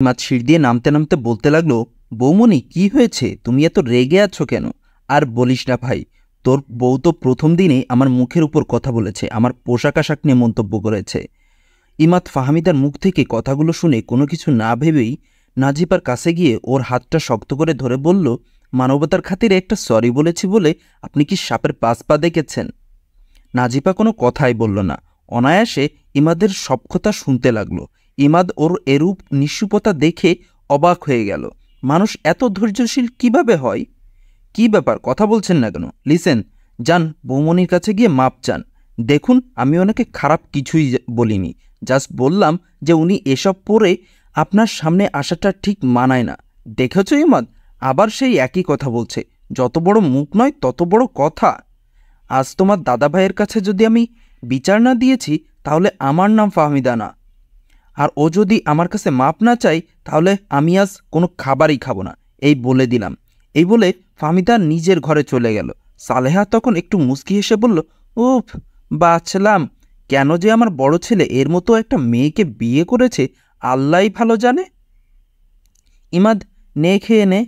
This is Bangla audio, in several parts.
ইমাদ সিঁড়ি দিয়ে নামতে নামতে বলতে লাগলো, বৌমনি কি হয়েছে, তুমি এত রেগে আছো কেন? আর বলিস না ভাই, তোর বউ তো প্রথম দিনেই আমার মুখের উপর কথা বলেছে, আমার পোশাক আশাক নিয়ে মন্তব্য করেছে। ইমাদ ফাহমিদার মুখ থেকে কথাগুলো শুনে কোনো কিছু না ভেবেই নাজিপার কাছে গিয়ে ওর হাতটা শক্ত করে ধরে বলল, মানবতার খাতিরে একটা সরি বলেছি বলে আপনি কি সাপের পাঁচ পা দেখেছেন? নাজিপা কোনো কথাই বলল না, অনায়াসে ইমাদের সব কথা শুনতে লাগলো। ইমাদ ওর এরূপ নিঃসুপতা দেখে অবাক হয়ে গেল। মানুষ এত ধৈর্যশীল কিভাবে হয়? কি ব্যাপার, কথা বলছেন না কেন? লিসেন, যান বৌমনির কাছে গিয়ে মাপ চান। দেখুন, আমি ওনাকে খারাপ কিছুই বলিনি, জাস্ট বললাম যে উনি এসব পরে আপনার সামনে আসাটা ঠিক মানায় না। দেখেছ ইমাদ, আবার সেই একই কথা বলছে, যত বড় মুখ নয় তত বড় কথা। আজ তোমার দাদা ভাইয়ের কাছে যদি আমি বিচার না দিয়েছি, তাহলে আমার নাম ফাহমিদা না। আর ও যদি আমার কাছে মাপ না চাই, তাহলে আমি আজ কোনো খাবারই খাবো না, এই বলে দিলাম। এই বলে ফাহমিদা নিজের ঘরে চলে গেল। সালেহা তখন একটু মুচকি হেসে বলল, উফ, বাঁচলাম। কেন যে আমার বড় ছেলে এর মতো একটা মেয়েকে বিয়ে করেছে, আল্লাহই ভালো জানে। ইমাদ, নে খেয়ে নে,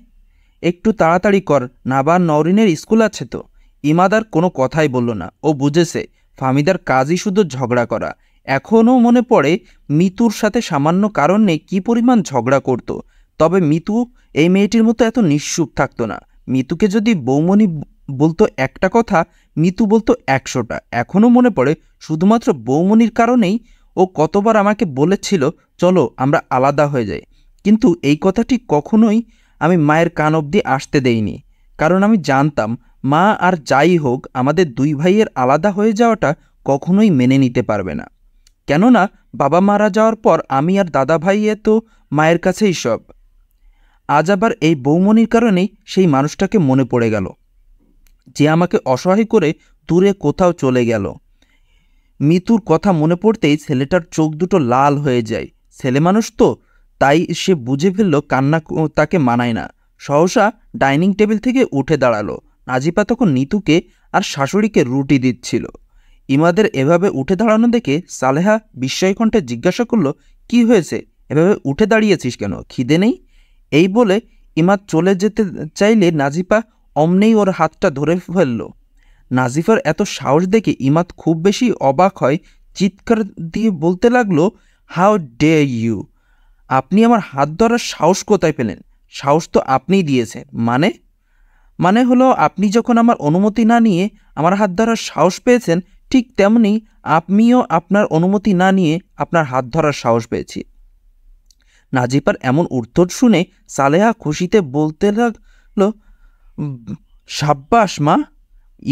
একটু তাড়াতাড়ি কর, নাবার নওরিনের স্কুল আছে তো। ইমাদ আর কোনো কথাই বলল না। ও বুঝেছে ফাহমিদার কাজই শুধু ঝগড়া করা। এখনও মনে পড়ে মিতুর সাথে সামান্য কারণে কি পরিমাণ ঝগড়া করত। তবে মিতু এই মেয়েটির মতো এত নিঃসুপ থাকতো না। মিতুকে যদি বৌমনি বলতো একটা কথা, মিতু বলতো 100টা। এখনও মনে পড়ে শুধুমাত্র বৌমনির কারণেই ও কতবার আমাকে বলেছিল, চলো আমরা আলাদা হয়ে যাই। কিন্তু এই কথাটি কখনোই আমি মায়ের কান অবধি আসতে দেইনি, কারণ আমি জানতাম মা আর যাই হোক আমাদের দুই ভাইয়ের আলাদা হয়ে যাওয়াটা কখনোই মেনে নিতে পারবে না। কেননা বাবা মারা যাওয়ার পর আমি আর দাদা ভাইয়ে তো মায়ের কাছেই সব। আজ আবার এই বৌমনির কারণেই সেই মানুষটাকে মনে পড়ে গেল, যে আমাকে অসহায় করে দূরে কোথাও চলে গেল। মিতুর কথা মনে পড়তেই ছেলেটার চোখ দুটো লাল হয়ে যায়। ছেলে মানুষ তো, তাই সে বুঝে ফেলল কান্না তাকে মানায় না। সহসা ডাইনিং টেবিল থেকে উঠে দাঁড়ালো। নাজিপা তখন নিতুকে আর শাশুড়িকে রুটি দিচ্ছিল। ইমাদের এভাবে উঠে দাঁড়ানো দেখে সালেহা বিস্ময় কণ্ঠে জিজ্ঞাসা করল, কি হয়েছে, এভাবে উঠে দাঁড়িয়েছিস কেন, খিদে নেই? এই বলে ইমাদ চলে যেতে চাইলে নাজিপা অমনেই ওর হাতটা ধরে ফেলল। নাজিফার এত সাহস দেখে ইমাদ খুব বেশি অবাক হয়। চিৎকার দিয়ে বলতে লাগলো, হাউ ডে ইউ, আপনি আমার হাত ধরার সাহস কোথায় পেলেন? সাহস তো আপনিই দিয়েছেন। মানে? মানে হলো, আপনি যখন আমার অনুমতি না নিয়ে আমার হাত ধরার সাহস পেয়েছেন, ঠিক তেমনি আমিও আপনার অনুমতি না নিয়ে আপনার হাত ধরার সাহস পেয়েছি। নাজিফার এমন উত্তর শুনে সালেহা খুশিতে বলতে লাগলো, সাব্বাস মা।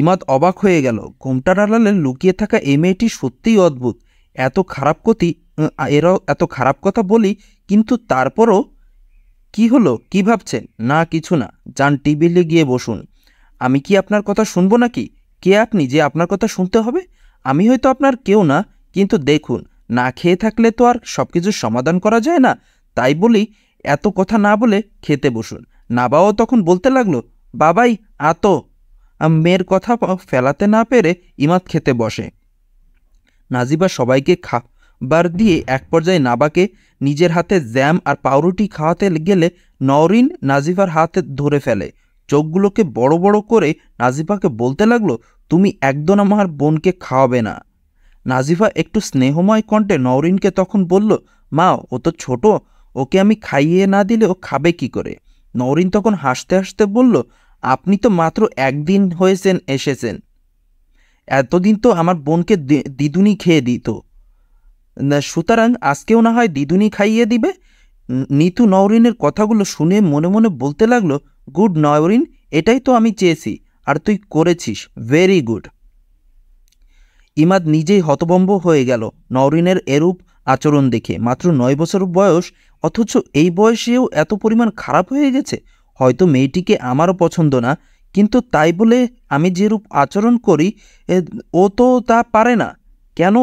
ইমাদ অবাক হয়ে গেল। ঘোমটার আড়ালে লুকিয়ে থাকা এই মেয়েটি সত্যিই অদ্ভুত। এত খারাপ কথা বলি, কিন্তু তারপরও। কি হলো, কি ভাবছেন? না কিছু না, যান টেবিলে গিয়ে বসুন। আমি কি আপনার কথা শুনবো নাকি? কে আপনি যে আপনার কথা শুনতে হবে? আমি হয়তো আপনার কেউ না, কিন্তু দেখুন, না খেয়ে থাকলে তো আর সব কিছুর সমাধান করা যায় না। তাই বলি, এত কথা না বলে খেতে বসুন। নাবাও তখন বলতে লাগলো, বাবাই আতো। মেয়ের কথা ফেলাতে না পেরে ইমাদ খেতে বসে। নাজিবা সবাইকে খাবার দিয়ে এক পর্যায়ে নাবাকে নিজের হাতে জ্যাম আর পাউরুটি খাওয়াতে গেলে নওরিন নাজিফার হাতে ধরে ফেলে। চোখগুলোকে বড় বড় করে নাজিফাকে বলতে লাগলো, তুমি একদম আমার বোনকে খাওয়াবে না। নাজিফা একটু স্নেহময় কণ্ঠে নওরিনকে তখন বলল, মা ও তো ছোট, ওকে আমি খাইয়ে না দিলে ও খাবে কি করে? নওরিন তখন হাসতে হাসতে বলল, আপনি তো মাত্র একদিন হয়েছেন এসেছেন, এতদিন তো আমার বোনকে দিদুনি খেয়ে দিত, সুতরাং আজকেও না হয় দিদুনি খাইয়ে দিবে। নিতু নওরিনের কথাগুলো শুনে মনে মনে বলতে লাগলো, গুড নওরিন, এটাই তো আমি চেয়েছি, আর তুই করেছিস, ভেরি গুড। ইমাদ নিজেই হতভম্ব হয়ে গেল নওরিনের এরূপ আচরণ দেখে। মাত্র 9 বছর বয়স, অথচ এই বয়সেও এত পরিমাণ খারাপ হয়ে গেছে। হয়তো মেয়েটিকে আমারও পছন্দ না, কিন্তু তাই বলে আমি যেরূপ আচরণ করি ও তো তা পারে না। কেন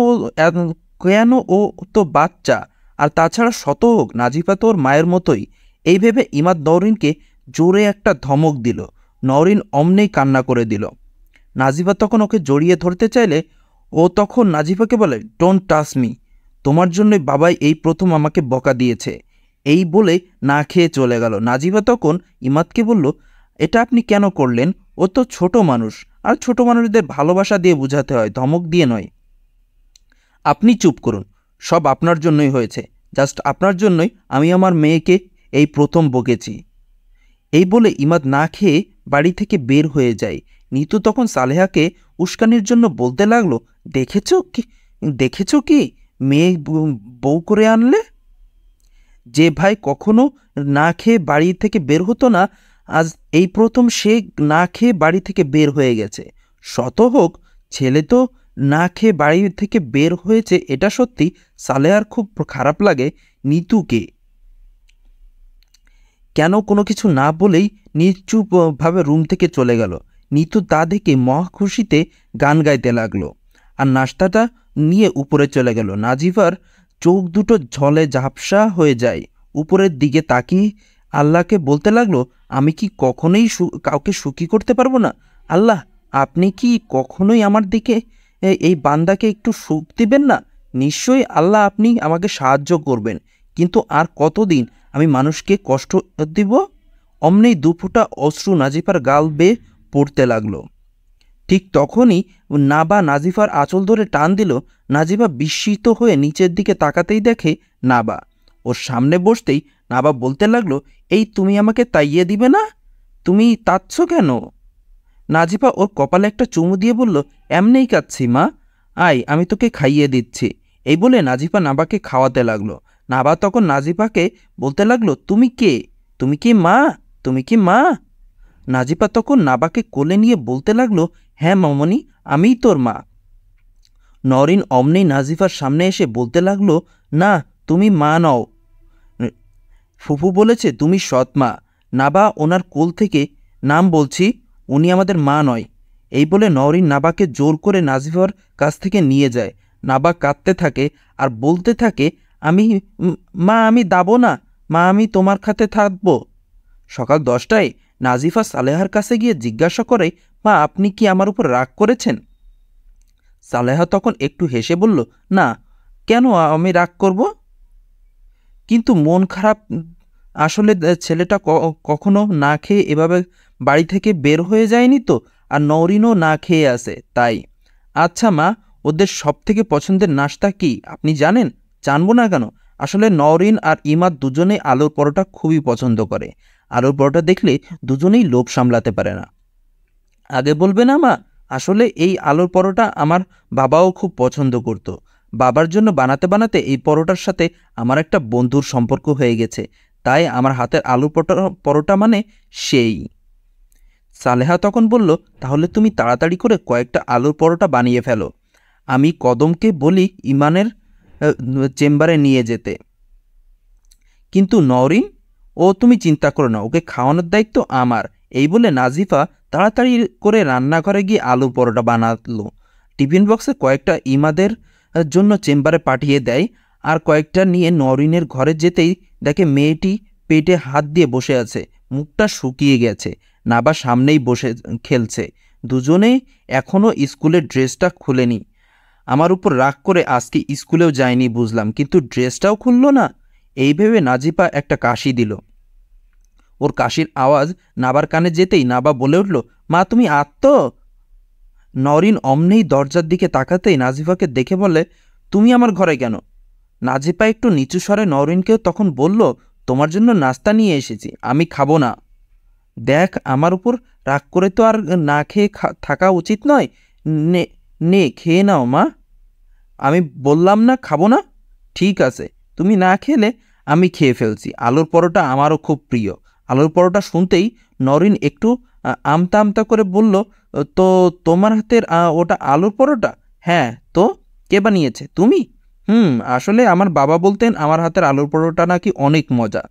কেন ও তো বাচ্চা, আর তাছাড়া শত হোক নাজিফা তো ওর মায়ের মতোই। এই ভেবে ইমাদ নওরিনকে জোরে একটা ধমক দিল। নওরিন অমনেই কান্না করে দিল। নাজিফা তখন ওকে জড়িয়ে ধরতে চাইলে ও তখন নাজিফাকে বলে, ডোন্ট টাচ মি, তোমার জন্যই বাবাই এই প্রথম আমাকে বকা দিয়েছে। এই বলে না খেয়ে চলে গেল। নাজিফা তখন ইমাদকে বলল, এটা আপনি কেন করলেন? ও তো ছোট মানুষ, আর ছোট মানুষদের ভালোবাসা দিয়ে বোঝাতে হয়, ধমক দিয়ে নয়। আপনি চুপ করুন, সব আপনার জন্যই হয়েছে, জাস্ট আপনার জন্যই আমি আমার মেয়েকে এই প্রথম বকেছি। এই বলে ইমাদ না খেয়ে বাড়ি থেকে বের হয়ে যায়। নিতু তখন সালেহাকে উস্কানির জন্য বলতে লাগলো, দেখেছো কি মেয়ে বউ করে আনলে? যে ভাই কখনো না খেয়ে বাড়ি থেকে বের হতো না, আজ এই প্রথম সে না খেয়ে বাড়ি থেকে বের হয়ে গেছে। শত হোক, ছেলে তো না খেয়ে বাড়ি থেকে বের হয়েছে, এটা সত্যি সালেহার খুব খারাপ লাগে। নিতুকে কেন কোনো কিছু না বলেই নিশ্চুপভাবে রুম থেকে চলে গেল। নিতু তা দেখে মহা খুশিতে গান গাইতে লাগলো আর নাস্তাটা নিয়ে উপরে চলে গেল। নাজিফার চোখ দুটো ঝলে ঝাপসা হয়ে যায়। উপরের দিকে তাকিয়ে আল্লাহকে বলতে লাগলো, আমি কি কখনোই কাউকে সুখী করতে পারবো না? আল্লাহ, আপনি কি কখনোই আমার দিকে এই বান্দাকে একটু সুখ দিবেন না? নিশ্চয়ই আল্লাহ, আপনি আমাকে সাহায্য করবেন, কিন্তু আর কতদিন আমি মানুষকে কষ্ট দিব? অমনি দুফোঁটা অশ্রু নাজিফার গাল বেয়ে পড়তে লাগলো। ঠিক তখনই নাবা নাজিফার আঁচল ধরে টান দিল। নাজিফা বিস্মিত হয়ে নিচের দিকে তাকাতেই দেখে নাবা। ওর সামনে বসতেই নাবা বলতে লাগলো, এই তুমি আমাকে তাইয়ে দিবে না? তুমি তাচ্ছ কেন? নাজিফা ওর কপালে একটা চুমু দিয়ে বলল, এমনিই কাচ্ছি মা, আয় আমি তোকে খাইয়ে দিচ্ছি। এই বলে নাজিফা নাবাকে খাওয়াতে লাগলো। নাবা তখন নাজিফাকে বলতে লাগলো, তুমি কে? তুমি কি মা? তুমি কি মা? নাজিফা তখন নাবাকে কোলে নিয়ে বলতে লাগলো, হ্যাঁ মামনি, আমিই তোর মা। নরিন অমনি নাজিফার সামনে এসে বলতে লাগলো, না, তুমি মা নও, ফুফু বলেছে তুমি সৎ মা। নাবা ওনার কোল থেকে, নাম বলছি, উনি আমাদের মা নয়। এই বলে নরিন নাবাকে জোর করে নাজিফার কাছ থেকে নিয়ে যায়। নাবা কাঁদতে থাকে আর বলতে থাকে, মা আমি দাবো না, মা আমি তোমার খাতে থাকবো। সকাল 10টায় নাজিফা সালেহার কাছে গিয়ে জিজ্ঞাসা করে, মা আপনি কি আমার উপর রাগ করেছেন? সালেহা তখন একটু হেসে বলল, না, কেন আমি রাগ করব? কিন্তু মন খারাপ, আসলে ছেলেটা কখনো না খেয়ে এভাবে বাড়ি থেকে বের হয়ে যায়নি তো, আর নওরিনও না খেয়ে আসে তাই। আচ্ছা মা, ওদের সব থেকে পছন্দের নাস্তা কি আপনি জানেন? জানবো না কেন, আসলে নওরিন আর ইমাদ দুজনেই আলুর পরোটা খুবই পছন্দ করে। আলুর পরোটা দেখলে দুজনেই লোভ সামলাতে পারে না। আগে বলবে না মা, আসলে এই আলুর পরোটা আমার বাবাও খুব পছন্দ করত। বাবার জন্য বানাতে বানাতে এই পরোটার সাথে আমার একটা বন্ধুর সম্পর্ক হয়ে গেছে, তাই আমার হাতের আলুর পরোটা মানে সেই। সালেহা তখন বলল, তাহলে তুমি তাড়াতাড়ি করে কয়েকটা আলুর পরোটা বানিয়ে ফেলো, আমি কদমকে বলি ইমানের চেম্বারে নিয়ে যেতে। কিন্তু নওরিন, ও তুমি চিন্তা করো না, ওকে খাওয়ানোর দায়িত্ব আমার। এই বলে নাজিফা তাড়াতাড়ি করে রান্নাঘরে গিয়ে আলু পরোটা বানালো। টিফিন বক্সে কয়েকটা ইমাদের জন্য চেম্বারে পাঠিয়ে দেয়, আর কয়েকটা নিয়ে নরিনের ঘরে যেতেই দেখে মেয়েটি পেটে হাত দিয়ে বসে আছে, মুখটা শুকিয়ে গেছে। নাবা সামনেই বসে খেলছে। দুজনেই এখনও স্কুলের ড্রেসটা খুলেনি। আমার উপর রাগ করে আজকে স্কুলেও যায়নি বুঝলাম, কিন্তু ড্রেসটাও খুললো না। এই ভেবে নাজিফা একটা কাশি দিল। ওর কাশির আওয়াজ নাবার কানে যেতেই নাবা বলে উঠল, মা তুমি আত্ম। নরিন অমনেই দরজার দিকে তাকাতেই নাজিফাকে দেখে বলে, তুমি আমার ঘরে কেন? নাজিফা একটু নিচু স্বরে নরিনকেও তখন বলল, তোমার জন্য নাস্তা নিয়ে এসেছি, আমি খাবো না। দেখ, আমার উপর রাগ করে তো আর না খেয়ে থাকা উচিত নয়, নে নে খেয়ে নাও মা। আমি বললাম না খাবো না? ঠিক আছে, তুমি না খেলে আমি খেয়ে ফেলছি। আলুর পরোটা আমারও খুব প্রিয়। আলুর পরোটা শুনতেই নরিন একটু আমতা আমতা করে বলল, তো তোমার হাতের ওটা আলুর পরোটা? হ্যাঁ তো, কে বানিয়েছে? তুমি? আসলে আমার বাবা বলতেন আমার হাতের আলুর পরোটা নাকি অনেক মজা।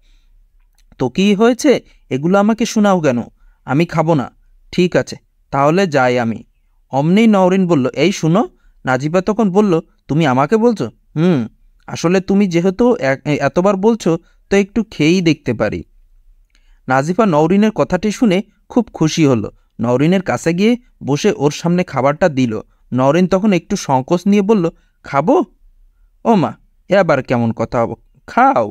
তো কি হয়েছে, এগুলো আমাকে শোনাও কেন? আমি খাবো না। ঠিক আছে, তাহলে যাই আমি। অমনি নওরিন বলল, এই শুনো। নাজিবা তখন বলল, তুমি আমাকে বলছো? আসলে তুমি যেহেতু এতবার বলছো, তো একটু খেয়েই দেখতে পারি। নাজিফা নওরিনের কথাটি শুনে খুব খুশি হলো। নওরিনের কাছে গিয়ে বসে ওর সামনে খাবারটা দিল। নওরিন তখন একটু সংকোচ নিয়ে বলল, খাবো? ও মা, এ আবার কেমন কথা? খাও।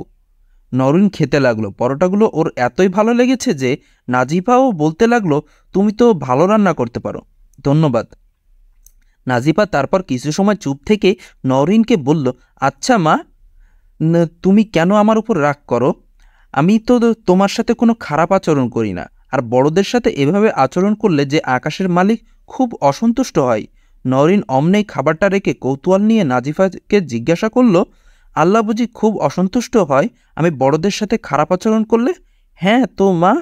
নরিন খেতে লাগলো। পরোটাগুলো ওর এতই ভালো লেগেছে যে নাজিফাও বলতে লাগলো, তুমি তো ভালো রান্না করতে পারো, ধন্যবাদ। নাজিফা তারপর কিছু সময় চুপ থেকে নরিনকে বলল, আচ্ছা মা, তুমি কেন আমার উপর রাগ করো? আমি তো তোমার সাথে কোনো খারাপ আচরণ করি না। আর বড়দের সাথে এভাবে আচরণ করলে যে আকাশের মালিক খুব অসন্তুষ্ট হয়। নরিন অমনেই খাবারটা রেখে কৌতূহল নিয়ে নাজিফাকে জিজ্ঞাসা করলো, আল্লাহ বুঝি খুব অসন্তুষ্ট হয় আমি বড়দের সাথে খারাপ আচরণ করলে? হ্যাঁ তো মা,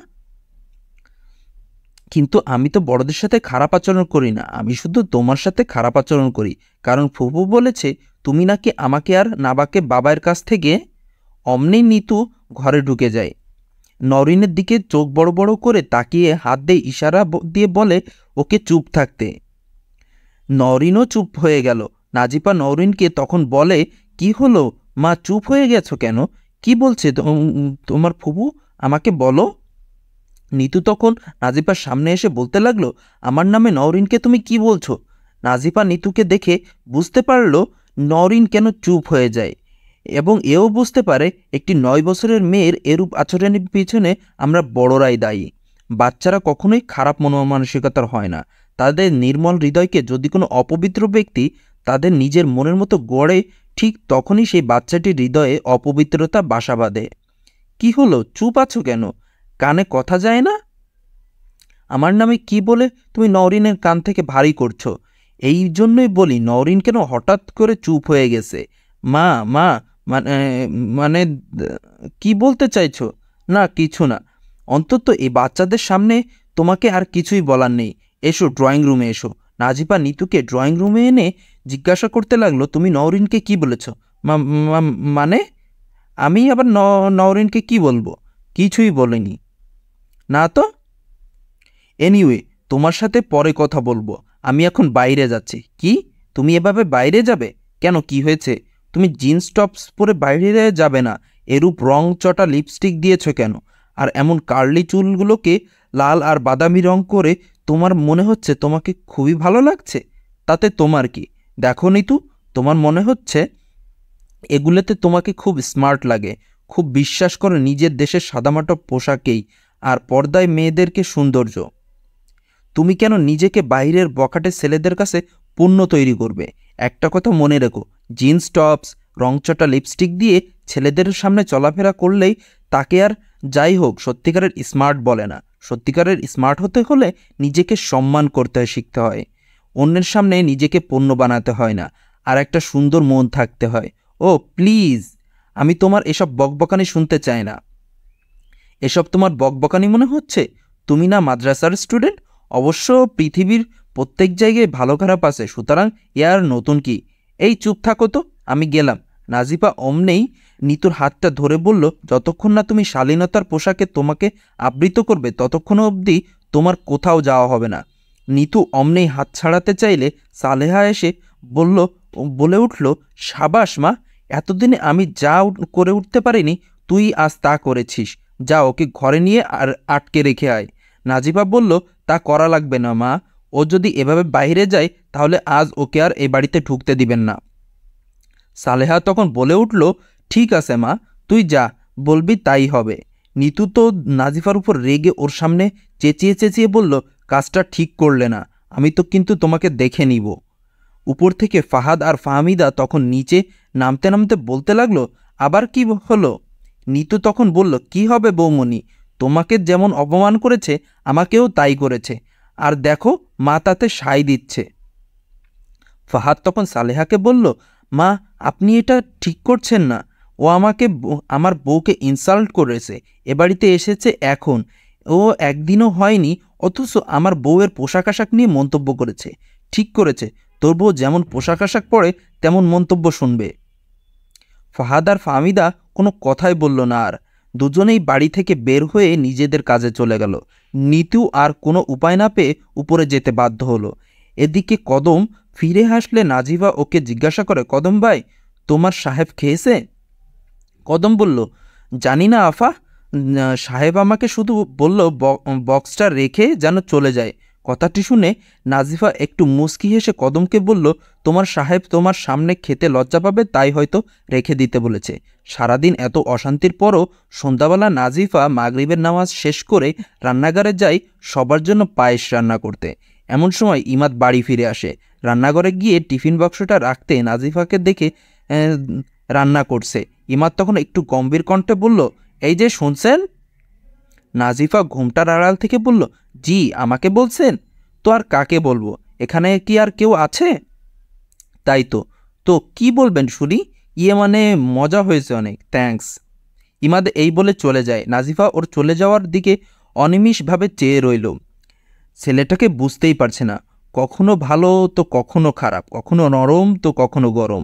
কিন্তু আমি তো বড়দের সাথে খারাপ আচরণ করি না, আমি শুধু তোমার সাথে খারাপ আচরণ করি কারণ ফুফু বলেছে তুমি নাকি আমাকে আর নাবাকে বাবার কাছ থেকে। অমনি নিতু ঘরে ঢুকে যায়। নরিনের দিকে চোখ বড় বড় করে তাকিয়ে হাত দিয়ে ইশারা দিয়ে বলে ওকে চুপ থাকতে। নরিনও চুপ হয়ে গেল। নাজিপা নরিনকে তখন বলে, কি হলো মা, চুপ হয়ে গেছো কেন? কি বলছে তোমার ফুফু, আমাকে বলো। নিতু তখন নাজিপার সামনে এসে বলতে লাগলো, আমার নামে নরিনকে তুমি কি বলছো? নাজিপা নিতুকে দেখে বুঝতে পারল নরিন কেন চুপ হয়ে যায়, এবং এও বুঝতে পারে একটি 9 বছরের মেয়ের এরূপ আচরণের পিছনে আমরা বড়রাই দায়ী। বাচ্চারা কখনোই খারাপ মনমানসিকতার হয় না। তাদের নির্মল হৃদয়কে যদি কোনো অপবিত্র ব্যক্তি তাদের নিজের মনের মতো গড়ে, ঠিক তখনই সেই বাচ্চাটির হৃদয়ে অপবিত্রতা বাসা বাঁধে। কি হলো, চুপ আছো কেন? কানে কথা যায় না? আমার নামে কি বলে তুমি নওরিনের কান থেকে ভারী করছো? এই জন্যই বলি নওরিন কেন হঠাৎ করে চুপ হয়ে গেছে। মা মা মানে মানে কি বলতে চাইছো? না কিছু না, অন্তত এই বাচ্চাদের সামনে তোমাকে আর কিছুই বলার নেই। এসো ড্রয়িং রুমে এসো। নাজিপা নিতুকে ড্রয়িং রুমে এনে জিজ্ঞাসা করতে লাগলো, তুমি নওরিনকে কি বলেছ? মানে আমি আবার নওরিনকে কি বলবো? কিছুই বলিনি। না তো? এনিওয়ে, তোমার সাথে পরে কথা বলবো, আমি এখন বাইরে যাচ্ছি। কি, তুমি এভাবে বাইরে যাবে কেন? কি হয়েছে? তুমি জিন্স টপস পরে বাইরে যাবে না? এরূপ রং চটা লিপস্টিক দিয়েছ কেন? আর এমন কার্লি চুলগুলোকে লাল আর বাদামি রং করে তোমার মনে হচ্ছে তোমাকে খুবই ভালো লাগছে। তাতে তোমার কি? দেখো নিতু, তোমার মনে হচ্ছে এগুলোতে তোমাকে খুব স্মার্ট লাগে। খুব বিশ্বাস করো নিজের দেশের সাদামাটা পোশাকেই আর পর্দায় মেয়েদেরকে সৌন্দর্য। তুমি কেন নিজেকে বাইরের বখাটে ছেলেদের কাছে পণ্য তৈরি করবে? একটা কথা মনে রেখো, জিন্স টপস রংচটা লিপস্টিক দিয়ে ছেলেদের সামনে চলাফেরা করলেই তাকে আর যাই হোক সত্যিকারের স্মার্ট বলে না। সত্যিকারের স্মার্ট হতে হলে নিজেকে সম্মান করতে শিখতে হয়। অন্যের সামনে নিজেকে পণ্য বানাতে হয় না। আর একটা সুন্দর মন থাকতে হয়। ও প্লিজ, আমি তোমার এসব বকবকানি শুনতে চাই না। এসব তোমার বকবকানি মনে হচ্ছে? তুমি না মাদ্রাসার স্টুডেন্ট? অবশ্য পৃথিবীর প্রত্যেক জায়গায় ভালো খারাপ আছে, সুতরাং এ আর নতুন কি। এই চুপ থাকো তো, আমি গেলাম। নাজিপা অমনেই নিতুর হাতটা ধরে বলল, যতক্ষণ না তুমি শালীনতার পোশাকে তোমাকে আবৃত করবে ততক্ষণ অবধি তোমার কোথাও যাওয়া হবে না। নিতু অমনেই হাত ছাড়াতে চাইলে সালেহা এসে বলে উঠল, সাবাস মা, এতদিনে আমি যা করে উঠতে পারিনি তুই আজ তা করেছিস। যা ওকে ঘরে নিয়ে আর আটকে রেখে আয়। নাজিবা বলল, তা করা লাগবে না মা, ও যদি এভাবে বাইরে যায় তাহলে আজ ওকে আর এ বাড়িতে ঢুকতে দিবেন না। সালেহা তখন বলে উঠল, ঠিক আছে মা, তুই যা বলবি তাই হবে। নিতু তো নাজিফার উপর রেগে ওর সামনে চেঁচিয়ে চেঁচিয়ে বলল, কাজটা ঠিক করলে না, আমি তো কিন্তু তোমাকে দেখে নিব। উপর থেকে ফাহাদ আর ফাহমিদা তখন নিচে নামতে নামতে বলতে লাগলো, আবার কি হলো? নিতু তখন বলল, কি হবে বৌমণি, তোমাকে যেমন অপমান করেছে আমাকেও তাই করেছে, আর দেখো মা তাতে সায় দিচ্ছে। ফাহাদ তখন সালেহাকে বলল, মা আপনি এটা ঠিক করছেন না। ও আমাকে আমার বউকে ইনসাল্ট করেছে, এ বাড়িতে এসেছে এখন, ও একদিনও হয়নি, অথচ আমার বউয়ের পোশাক আশাক নিয়ে মন্তব্য করেছে। ঠিক করেছে, তোর বউ যেমন পোশাক আশাক পরে তেমন মন্তব্য শুনবে। ফাহাদ আর ফাহমিদা কোনো কথাই বলল না। আর দুজনেই বাড়ি থেকে বের হয়ে নিজেদের কাজে চলে গেল। নিতু আর কোনো উপায় না পেয়ে উপরে যেতে বাধ্য হলো। এদিকে কদম ফিরে আসলে নাজিবা ওকে জিজ্ঞাসা করে, কদম ভাই, তোমার সাহেব খেয়েছে? কদম বলল, জানি না আফা, সাহেব আমাকে শুধু বলল বক্সটা রেখে যেন চলে যায়, কথাটি শুনে নাজিফা একটু মুচকি হেসে কদমকে বলল, তোমার সাহেব তোমার সামনে খেতে লজ্জা পাবে তাই হয়তো রেখে দিতে বলেছে। সারাদিন এত অশান্তির পরও সন্ধ্যাবেলা নাজিফা মাগরিবের নামাজ শেষ করে রান্নাঘরে যায় সবার জন্য পায়েস রান্না করতে। এমন সময় ইমাদ বাড়ি ফিরে আসে। রান্নাঘরে গিয়ে টিফিন বাক্সটা রাখতে নাজিফাকে দেখে রান্না করছে। ইমাদ তখন একটু গম্ভীর কণ্ঠে বলল, এই যে শুনছেন? নাজিফা ঘুমটার আড়াল থেকে বলল, জি, আমাকে বলছেন? তো আর কাকে বলবো, এখানে কি আর কেউ আছে? তাই তো। তো কি বলবেন শুনি? মানে মজা হয়েছে অনেক, থ্যাঙ্কস। ইমাদ এই বলে চলে যায়। নাজিফা ওর চলে যাওয়ার দিকে অনিমিষভাবে চেয়ে রইল। ছেলেটাকে বুঝতেই পারছে না, কখনো ভালো তো কখনো খারাপ, কখনো নরম তো কখনো গরম।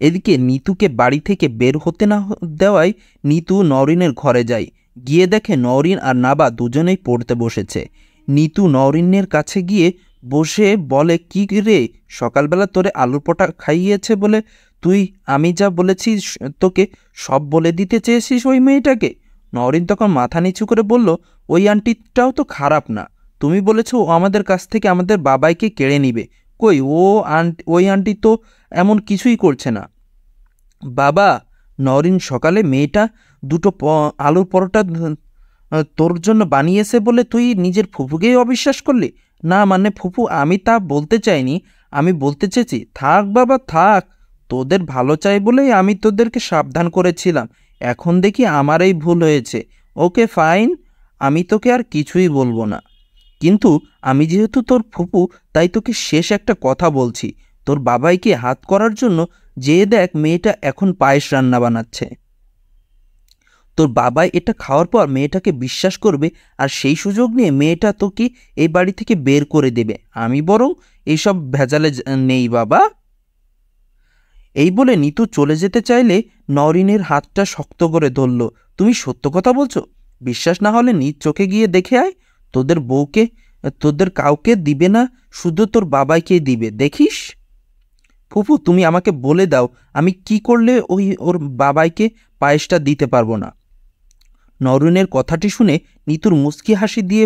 এদিকে নিতুকে বাড়ি থেকে বের হতে না দেওয়ায় নিতু নওরিনের ঘরে যায়। গিয়ে দেখে নওরিন আর নাবা দুজনেই পড়তে বসেছে। নিতু নওরিনের কাছে গিয়ে বসে বলে, কি রে, সকালবেলা তোরে আলুর পটা খাইয়েছে বলে তুই আমি যা বলেছি তোকে সব বলে দিতে চেয়েছিস ওই মেয়েটাকে? নওরিন তখন মাথা নিচু করে বলল, ওই আন্টিটাও তো খারাপ না। তুমি বলেছ ও আমাদের কাছ থেকে আমাদের বাবাইকে কেড়ে নিবে। কই, ওই আন্টি তো এমন কিছুই করছে না। বাবা, নওরিন সকালে মেয়েটা দুটো আলুর পরোটা তোর জন্য বানিয়েছে বলে তুই নিজের ফুপুকেই অবিশ্বাস করলি? না মানে ফুপু, আমি তা বলতে চাইনি। আমি বলতে চেয়েছি, থাক বাবা থাক, তোদের ভালো চাই বলেই আমি তোদেরকে সাবধান করেছিলাম। এখন দেখি আমারই ভুল হয়েছে। ওকে ফাইন, আমি তোকে আর কিছুই বলবো না। কিন্তু আমি যেহেতু তোর ফুপু তাই তোকে শেষ একটা কথা বলছি। তোর বাবাইকে হাত করার জন্য যেয়ে দেখ মেয়েটা এখন পায়েস রান্না বানাচ্ছে। তোর বাবাই এটা খাওয়ার পর মেয়েটাকে বিশ্বাস করবে আর সেই সুযোগ নিয়ে মেয়েটা তোকে এই বাড়ি থেকে বের করে দেবে। আমি বরং এইসব ভেজালে নেই বাবা। এই বলে নিতু চলে যেতে চাইলে নওরিনের হাতটা শক্ত করে ধরল। তুমি সত্য কথা বলছো? বিশ্বাস না হলে নিজ চোখে গিয়ে দেখে আয়। তোদের বউকে তোদের কাউকে দিবে না, শুধু তোর বাবাইকেই দিবে, দেখিস। ফুফু, তুমি আমাকে বলে দাও আমি কি করলে ওর বাবাইকে পায়েসটা দিতে পারবো না? নওরিনের কথাটি শুনে নিতুর মুচকি হাসি দিয়ে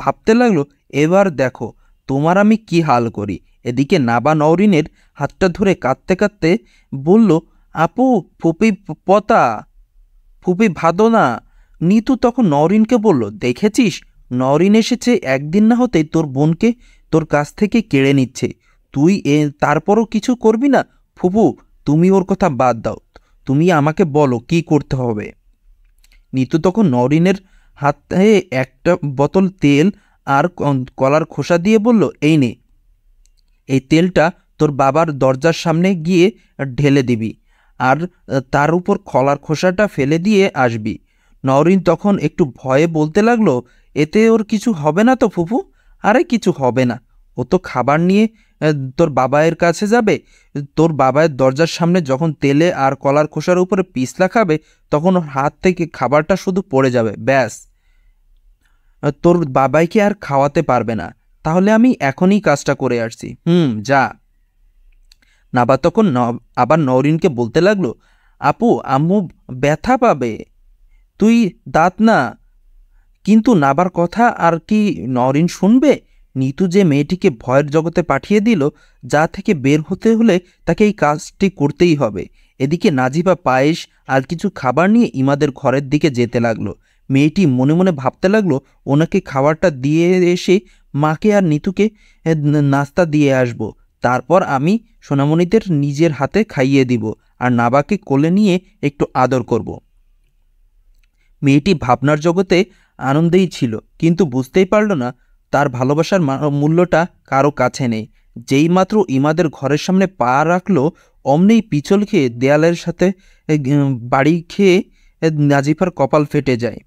ভাবতে লাগলো, এবার দেখো তোমার আমি কি হাল করি। এদিকে নাবা নওরিনের হাতটা ধরে কাঁদতে কাঁদতে বলল, আপু, ফুপি পতা, ফুপি ভাদো না। নিতু তখন নওরিনকে বলল, দেখেছিস, নওরিন এসেছে একদিন না হতেই তোর বোনকে তোর কাছ থেকে কেড়ে নিচ্ছে। তুই তারপরও কিছু করবি না? ফুপু, তুমি ওর কথা বাদ দাও, তুমি আমাকে বলো কি করতে হবে। নিতু তখন নওরিনের হাতে একটা বোতল তেল আর কলার খোসা দিয়ে বলল, এই নে, এই তেলটা তোর বাবার দরজার সামনে গিয়ে ঢেলে দিবি আর তার উপর কলার খোসাটা ফেলে দিয়ে আসবি। নওরিন তখন একটু ভয়ে বলতে লাগলো, এতে ওর কিছু হবে না তো ফুফু? আরে কিছু হবে না, ও তো খাবার নিয়ে তোর বাবায়ের কাছে যাবে। তোর বাবায়ের দরজার সামনে যখন তেলে আর কলার খোসার উপরে পিছলা খাবে তখন ওর হাত থেকে খাবারটা শুধু পড়ে যাবে, ব্যাস। তোর বাবাইকে আর খাওয়াতে পারবে না। তাহলে আমি এখনই কাজটা করে আসছি। যা। নাবা তখন আবার নওরিনকে বলতে লাগলো, আপু, আম্মু ব্যথা পাবে, তুই দাঁত না। কিন্তু নাবার কথা আর কি নওরিন শুনবে? নিতু যে মেয়েটিকে ভয়ের জগতে পাঠিয়ে দিল, যা থেকে বের হতে হলে তাকে এই কাজটি করতেই হবে। এদিকে নাজিবা পায়েস আর কিছু খাবার নিয়ে ইমাদের ঘরের দিকে যেতে লাগলো। মেয়েটি মনে মনে ভাবতে লাগলো, ওনাকে খাবারটা দিয়ে এসে মাকে আর নিতুকে নাস্তা দিয়ে আসব। তারপর আমি সোনামণিদের নিজের হাতে খাইয়ে দিব আর নাবাকে কোলে নিয়ে একটু আদর করব। মেয়েটি ভাবনার জগতে আনন্দেই ছিল, কিন্তু বুঝতেই পারল না তার ভালোবাসার মূল্যটা কারো কাছে নেই। যেই মাত্র ইমাদের ঘরের সামনে পা রাখলো অমনেই পিছল খেয়ে দেয়ালের সাথে বাড়ি খেয়ে নাজিফার কপাল ফেটে যায়।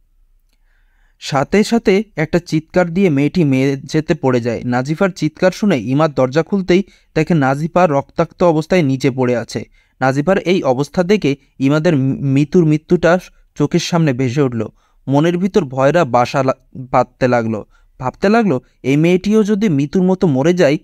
সাথে সাথে একটা চিৎকার দিয়ে মেয়েটি মেঝেতে পড়ে যায়। নাজিফার চিৎকার শুনে ইমাদ দরজা খুলতেই দেখে নাজিফা রক্তাক্ত অবস্থায় নিচে পড়ে আছে। নাজিফার এই অবস্থা দেখে ইমাদের মৃত্যুটা চোখের সামনে ভেসে উঠল। মনের ভিতর ভয়রা বাসা বাঁধতে লাগলো। ভাবতে লাগলো, এই মেয়েটিও যদি মৃত্যুর মতো মরে যায়।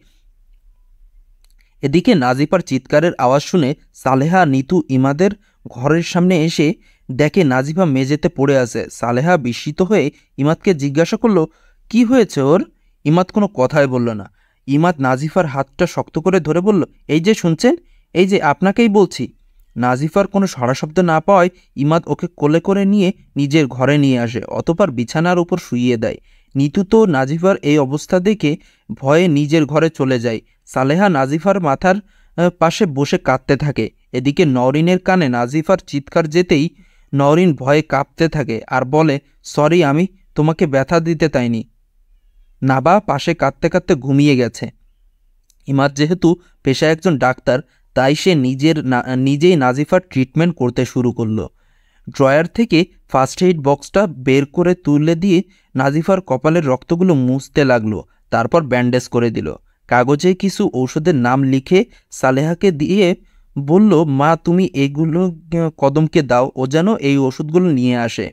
এদিকে নাজিফার চিৎকারের আওয়াজ শুনে সালেহা নিতু ইমাদের ঘরের সামনে এসে দেখে নাজিফা মেঝেতে পড়ে আছে। সালেহা বিস্মিত হয়ে ইমাদকে জিজ্ঞাসা করলো, কি হয়েছে ওর? ইমাদ কোনো কথাই বলল না। ইমাদ নাজিফার হাতটা শক্ত করে ধরে বলল, এই যে শুনছেন, এই যে আপনাকেই বলছি। নাজিফার কোনো সাড়াশব্দ না পাওয়ায় ইমাদ ওকে কোলে করে নিয়ে নিজের ঘরে নিয়ে আসে, অতঃপর বিছানার উপর শুইয়ে দেয়। নিতু তো নাজিফার এই অবস্থা দেখে ভয়ে নিজের ঘরে চলে যায়। সালেহা নাজিফার মাথার পাশে বসে কাঁদতে থাকে। এদিকে নওরিনের কানে নাজিফার চিৎকার যেতেই নওরিন ভয়ে কাঁপতে থাকে আর বলে, সরি, আমি তোমাকে ব্যথা দিতে চাইনি। নাবা পাশে কাঁদতে কাঁদতে ঘুমিয়ে গেছে। ইমাদ যেহেতু পেশায় একজন ডাক্তার, তাই সে নিজেই নাজিফার ট্রিটমেন্ট করতে শুরু করলো। ড্রয়ার থেকে ফার্স্ট এইড বক্সটা বের করে তুলে দিয়ে নাজিফার কপালের রক্তগুলো মুছতে লাগলো, তারপর ব্যান্ডেজ করে দিল। কাগজে কিছু ঔষধের নাম লিখে সালেহাকে দিয়ে বলল, মা তুমি এইগুলো কদমকে দাও, ও যেন এই ওষুধগুলো নিয়ে আসে।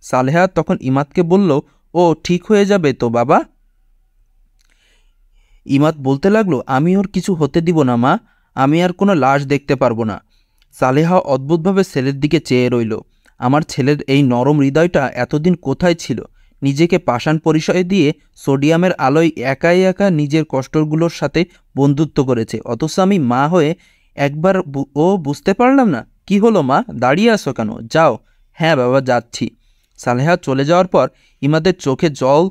সালেহা তখন ইমাদকে বলল, ও ঠিক হয়ে যাবে তো বাবা? ইমাদ বলতে লাগলো, আমি ওর কিছু হতে দিব না মা, আমি আর কোনো লাশ দেখতে পারবো না। সালেহা অদ্ভুতভাবে ছেলের দিকে চেয়ে রইল। আমার ছেলের এই নরম হৃদয়টা এতদিন কোথায় ছিল? নিজেকে পাষাণ পরিচয় দিয়ে সোডিয়ামের আলোয় একাই একা নিজের কষ্টগুলোর সাথে বন্ধুত্ব করেছে, অথচ আমি মা হয়ে একবার বুঝতে পারলাম না। কি হলো মা, দাঁড়িয়ে আসো কেন? যাও। হ্যাঁ বাবা, যাচ্ছি। সালেহা চলে যাওয়ার পর ইমাদের চোখে জল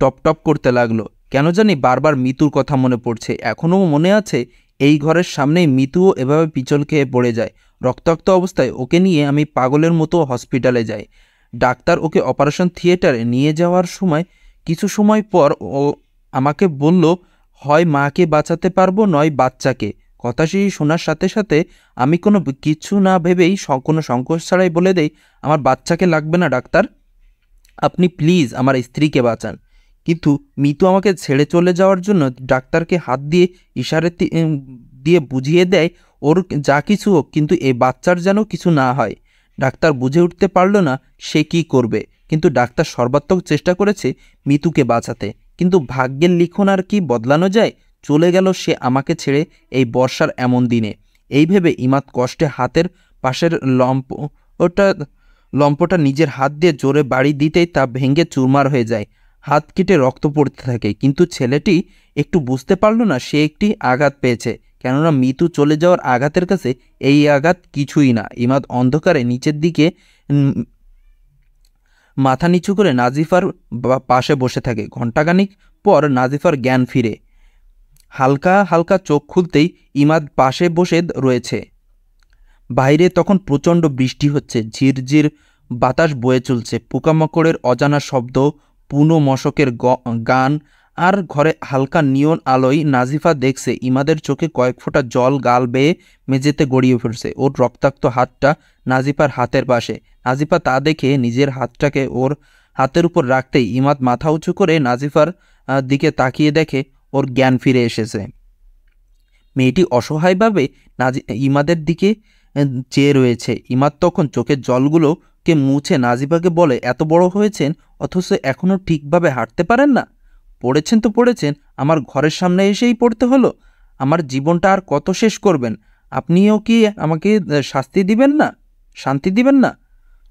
টপ টপ করতে লাগলো। কেন জানি বারবার মিতুর কথা মনে পড়ছে। এখনও মনে আছে এই ঘরের সামনেই মিতুও এভাবে পিছল খেয়ে পড়ে যায়। রক্তাক্ত অবস্থায় ওকে নিয়ে আমি পাগলের মতো হসপিটালে যাই। ডাক্তার ওকে অপারেশন থিয়েটারে নিয়ে যাওয়ার সময় কিছু সময় পর ও আমাকে বলল, হয় মাকে বাঁচাতে পারবো, নয় বাচ্চাকে। কথাটি শোনার সাথে সাথে আমি কোনো কিছু না ভেবেই কোনো সংকোচ ছাড়াই বলে দেই, আমার বাচ্চাকে লাগবে না ডাক্তার, আপনি প্লিজ আমার স্ত্রীকে বাঁচান। কিন্তু মিতু আমাকে ছেড়ে চলে যাওয়ার জন্য ডাক্তারকে হাত দিয়ে ইশারে দিয়ে বুঝিয়ে দেয়, ওর যা কিছু হোক, কিন্তু এই বাচ্চার যেন কিছু না হয়। ডাক্তার বুঝে উঠতে পারল না সে কি করবে, কিন্তু ডাক্তার সর্বাত্মক চেষ্টা করেছে মিতুকে বাঁচাতে। কিন্তু ভাগ্যের লিখন আর কি বদলানো যায়? চলে গেল সে আমাকে ছেড়ে এই বর্ষার এমন দিনে। এই ভেবে ইমাদ কষ্টে হাতের পাশের লম্পটা নিজের হাত দিয়ে জোরে বাড়ি দিতেই তা ভেঙে চুরমার হয়ে যায়। হাত কেটে রক্ত পড়তে থাকে, কিন্তু ছেলেটি একটু বুঝতে পারল না সে একটি আঘাত পেয়েছে, কেননা মিতু চলে যাওয়ার আঘাতের কাছে এই আঘাত কিছুই না। ইমাদ অন্ধকারে নিচের দিকে মাথা নিচু করে নাজিফার পাশে বসে থাকে। ঘণ্টাখানিক পর নাজিফার জ্ঞান ফিরে। হালকা হালকা চোখ খুলতেই ইমাদ পাশে বসে রয়েছে। বাইরে তখন প্রচণ্ড বৃষ্টি হচ্ছে, ঝিরঝির বাতাস বয়ে চলছে, পোকামাকড়ের অজানা শব্দ, পুনো মশকের গান, আর ঘরে হালকা নিয়ন আলোয় নাজিফা দেখছে ইমাদের চোখে কয়েক ফোঁটা জল গাল বেয়ে মেঝেতে গড়িয়ে ফিরছে। ওর রক্তাক্ত হাতটা নাজিফার হাতের পাশে। নাজিফা তা দেখে নিজের হাতটাকে ওর হাতের উপর রাখতেই ইমাদ মাথা উঁচু করে নাজিফার দিকে তাকিয়ে দেখে ওর জ্ঞান ফিরে এসেছে। মেয়েটি অসহায়ভাবে ইমাদের দিকে চেয়ে রয়েছে। ইমাদ তখন চোখের জলগুলোকে মুছে নাজিফাকে বলে, এত বড় হয়েছেন অথচ এখনও ঠিকভাবে হাঁটতে পারেন না? পড়েছেন তো পড়েছেন, আমার ঘরের সামনে এসেই পড়তে হলো। আমার জীবনটা আর কত শেষ করবেন? আপনিও কি আমাকে শাস্তি দিবেন না, শান্তি দিবেন না?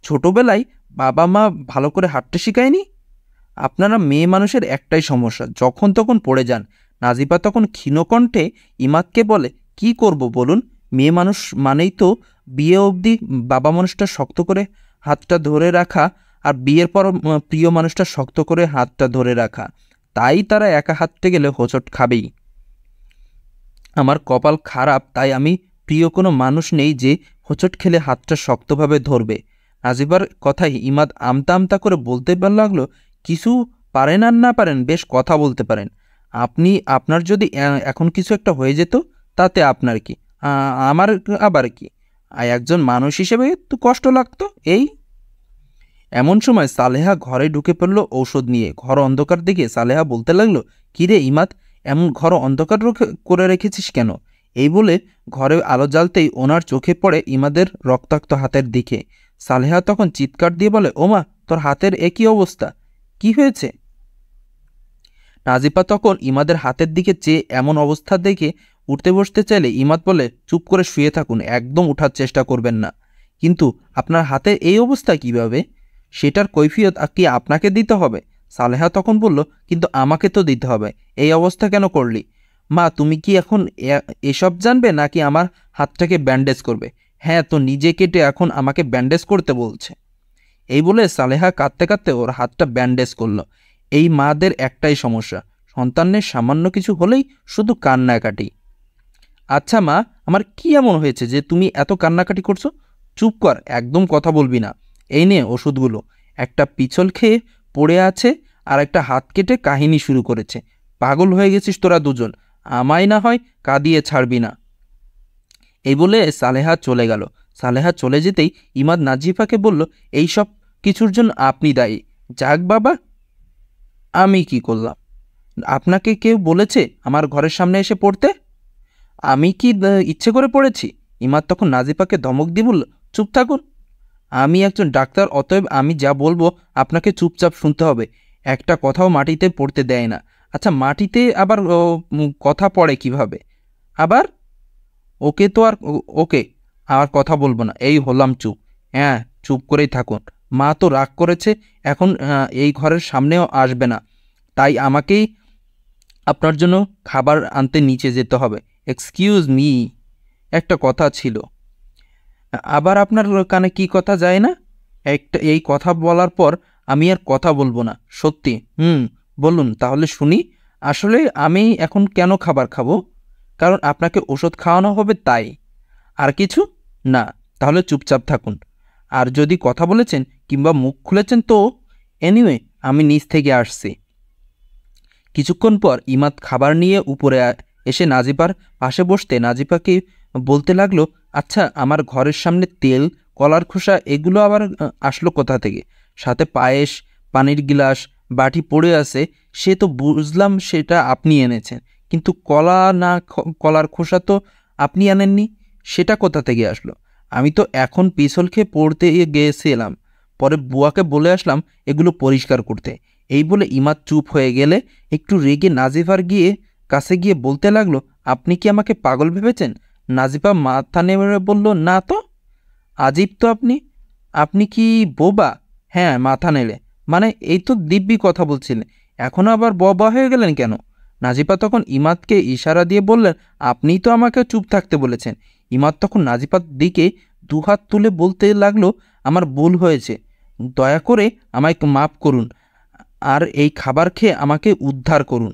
ছোটবেলায় বাবা মা ভালো করে হাঁটতে শেখায়নি? আপনারা মেয়ে মানুষের একটাই সমস্যা, যখন তখন পড়ে যান। নাজিফা তখন ক্ষীণকণ্ঠে ইমাদকে বলে, কি করব বলুন? মেয়ে মানুষ মানেই তো বিয়ে অবধি বাবা মানুষটা শক্ত করে হাতটা ধরে রাখা, আর বিয়ের পর প্রিয় মানুষটা শক্ত করে হাতটা ধরে রাখা। তাই তারা একা হাঁটতে গেলে হোঁচট খাবেই। আমার কপাল খারাপ, তাই আমি প্রিয় কোনো মানুষ নেই যে হোঁচট খেলে হাতটা শক্তভাবে ধরবে। নাজিফার কথাই ইমাদ আমতা আমতা করে বলতে লাগলো, কিছু পারেন আর না পারেন, বেশ কথা বলতে পারেন। আপনার যদি এখন কিছু একটা হয়ে যেত, তাতে আপনার কি, আমার আবার কি? একজন মানুষ হিসেবে তো কষ্ট লাগতো। এই এমন সময় সালেহা ঘরে ঢুকে পড়ল ঔষধ নিয়ে। ঘর অন্ধকার দেখে সালেহা বলতে লাগলো, কিরে ইমাদ, এমন ঘর অন্ধকার করে রেখেছিস কেন? এই বলে ঘরে আলো জ্বালতেই ওনার চোখে পড়ে ইমাদের রক্তাক্ত হাতের দিকে। সালেহা তখন চিৎকার দিয়ে বলে, ওমা, তোর হাতের একই অবস্থা, কি হয়েছে? নাজিফা তখন ইমাদের হাতের দিকে চেয়ে এমন অবস্থা দেখে উঠতে বসতে চাইলে ইমাদ বলে, চুপ করে শুয়ে থাকুন, একদম উঠার চেষ্টা করবেন না। কিন্তু আপনার হাতের এই অবস্থা কিভাবে? সেটার কৈফিয়ত কি আপনাকে দিতে হবে? সালেহা তখন বলল, কিন্তু আমাকে তো দিতে হবে, এই অবস্থা কেন করলি? মা, তুমি কি এখন এসব জানবে নাকি আমার হাতটাকে ব্যান্ডেজ করবে? হ্যাঁ, তো নিজে কেটে এখন আমাকে ব্যান্ডেজ করতে বলছে। এই বলে সালেহা কাঁদতে কাঁদতে ওর হাতটা ব্যান্ডেজ করলো। এই মাদের একটাই সমস্যা, সন্তানের সামান্য কিছু হলেই শুধু কান্নাকাটি। আচ্ছা মা, আমার কি এমন হয়েছে যে তুমি এত কান্নাকাটি করছো? চুপ কর, একদম কথা বলবি না। এই নে ওষুধগুলো। একটা পিছল খেয়ে পড়ে আছে আর একটা হাত কেটে কাহিনী শুরু করেছে। পাগল হয়ে গেছিস তোরা দুজন, আমায় না হয় কাঁদিয়ে ছাড়বি না। এই বলে সালেহা চলে গেল। সালেহা চলে যেতেই ইমাদ নাজিফাকে বলল, এই সব কিছুর জন্য আপনি দায়ী। যাক বাবা, আমি কি করলাম? আপনাকে কেউ বলেছে আমার ঘরের সামনে এসে পড়তে? আমি কি ইচ্ছে করে পড়েছি? ইমাদ তখন নাজিফাকে ধমক দিয়ে বলল, চুপ থাকুন, আমি একজন ডাক্তার, অতএব আমি যা বলবো আপনাকে চুপচাপ শুনতে হবে। একটা কথাও মাটিতে পড়তে দেয় না। আচ্ছা, মাটিতে আবার কথা পড়ে কিভাবে? আবার ওকে তো আর ওকে আর কথা বলবো না, এই হলাম চুপ। হ্যাঁ, চুপ করেই থাকুন। মা তো রাগ করেছে, এখন এই ঘরের সামনেও আসবে না, তাই আমাকেই আপনার জন্য খাবার আনতে নিচে যেতে হবে। এক্সকিউজ মি, একটা কথা ছিল। আবার আপনার কানে কি কথা যায় না? একটা এই কথা বলার পর আমি আর কথা বলবো না, সত্যি। বলুন তাহলে শুনি। আসলে আমি এখন কেন খাবার খাবো? কারণ আপনাকে ওষুধ খাওয়ানো হবে তাই। আর কিছু না? তাহলে চুপচাপ থাকুন। আর যদি কথা বলেছেন কিংবা মুখ খুলেছেন তো এনিওয়ে আমি নিচ থেকে আসছি। কিছুক্ষণ পর ইমাদ খাবার নিয়ে উপরে এসে নাজিপার পাশে বসতে নাজিপাকে বলতে লাগলো, আচ্ছা, আমার ঘরের সামনে তেল, কলার খোসা এগুলো আবার আসলো কোথা থেকে? সাথে পায়েস, পানির গিলাস, বাটি পড়ে আছে, সে তো বুঝলাম সেটা আপনি এনেছেন, কিন্তু কলা না কলার খোসা তো আপনি আনেননি, সেটা কোথা থেকে আসলো? আমি তো এখন পিছল খেয়ে পড়তে গিয়েছিলাম, পরে বুয়াকে বলে আসলাম এগুলো পরিষ্কার করতে। এই বলে ইমাদ চুপ হয়ে গেলে একটু রেগে নাজিফার কাছে গিয়ে বলতে লাগলো, আপনি কি আমাকে পাগল ভেবেছেন? নাজিফা মাথা নেড়ে বলল, না তো। আজীব তো আপনি, আপনি কি বোবা? হ্যাঁ, মাথা নেড়ে। মানে এই তো দিব্যি কথা বলছিলেন, এখন আবার বোবা হয়ে গেলেন কেন? নাজিফা তখন ইমাদকে ইশারা দিয়ে বললেন, আপনিই তো আমাকে চুপ থাকতে বলেছেন। ইমাদ তখন নাজিফার দিকে দুহাত তুলে বলতে লাগলো, আমার ভুল হয়েছে, দয়া করে আমায় মাফ করুন আর এই খাবার খেয়ে আমাকে উদ্ধার করুন।